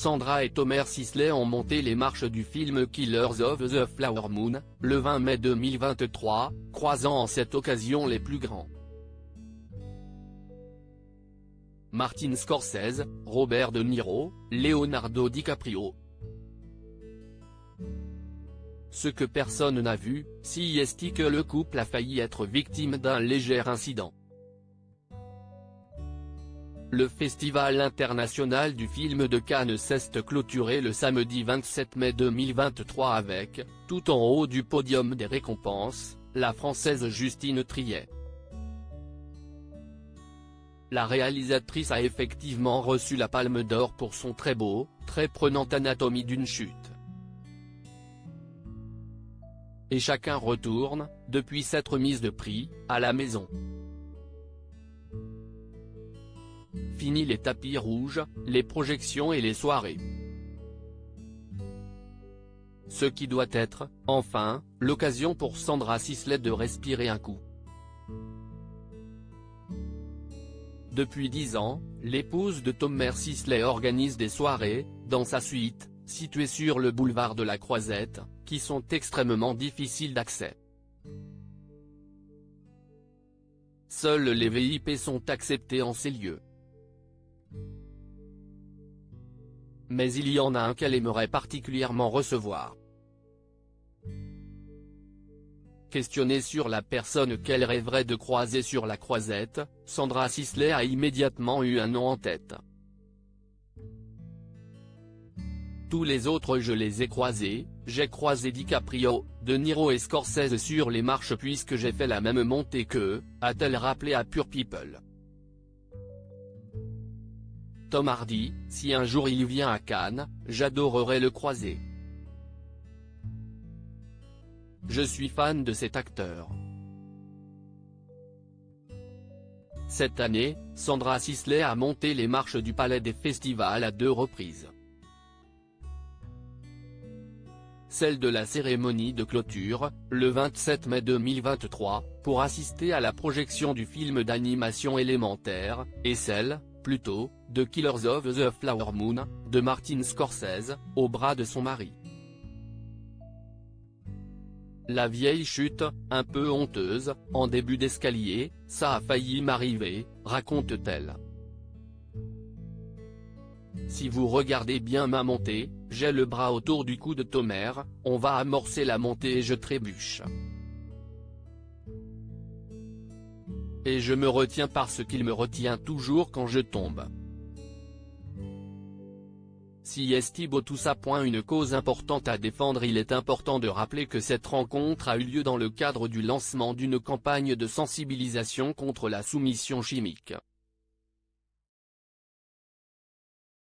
Sandra et Tomer Sisley ont monté les marches du film Killers of the Flower Moon, le 20 mai 2023, croisant en cette occasion les plus grands. Martin Scorsese, Robert De Niro, Leonardo DiCaprio. Ce que personne n'a vu, si est que le couple a failli être victime d'un léger incident. Le Festival international du film de Cannes s'est clôturé le samedi 27 mai 2023 avec, tout en haut du podium des récompenses, la Française Justine Triet. La réalisatrice a effectivement reçu la Palme d'Or pour son très beau, très prenante Anatomie d'une chute. Et chacun retourne, depuis cette remise de prix, à la maison. Fini les tapis rouges, les projections et les soirées. Ce qui doit être, enfin, l'occasion pour Sandra Sisley de respirer un coup. Depuis 10 ans, l'épouse de Tomer Sisley organise des soirées, dans sa suite, située sur le boulevard de la Croisette, qui sont extrêmement difficiles d'accès. Seuls les VIP sont acceptés en ces lieux. Mais il y en a un qu'elle aimerait particulièrement recevoir. Questionnée sur la personne qu'elle rêverait de croiser sur la Croisette, Sandra Sisley a immédiatement eu un nom en tête. Tous les autres je les ai croisés, j'ai croisé DiCaprio, De Niro et Scorsese sur les marches puisque j'ai fait la même montée qu'eux, a-t-elle rappelé à Pure People. Tom Hardy, si un jour il vient à Cannes, j'adorerais le croiser. Je suis fan de cet acteur. Cette année, Sandra Sisley a monté les marches du Palais des Festivals à 2 reprises. Celle de la cérémonie de clôture, le 27 mai 2023, pour assister à la projection du film d'animation Élémentaire, et celle, plus tôt, de Killers of the Flower Moon, de Martin Scorsese, au bras de son mari. La vieille chute, un peu honteuse, en début d'escalier, ça a failli m'arriver, raconte-t-elle. Si vous regardez bien ma montée, j'ai le bras autour du cou de Tomer, on va amorcer la montée et je trébuche. Et je me retiens parce qu'il me retient toujours quand je tombe. Si estime tout ça point une cause importante à défendre, il est important de rappeler que cette rencontre a eu lieu dans le cadre du lancement d'une campagne de sensibilisation contre la soumission chimique.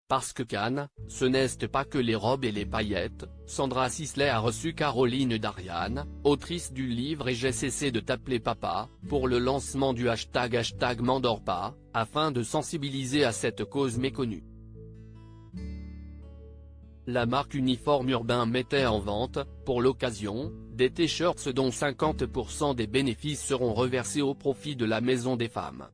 Parce que Cannes, ce n'est pas que les robes et les paillettes, Sandra Sisley a reçu Caroline Darian, autrice du livre Et j'ai cessé de t'appeler papa, pour le lancement du hashtag #M'endorPas, afin de sensibiliser à cette cause méconnue. La marque Uniforme Urbain mettait en vente, pour l'occasion, des t-shirts dont 50% des bénéfices seront reversés au profit de la Maison des Femmes.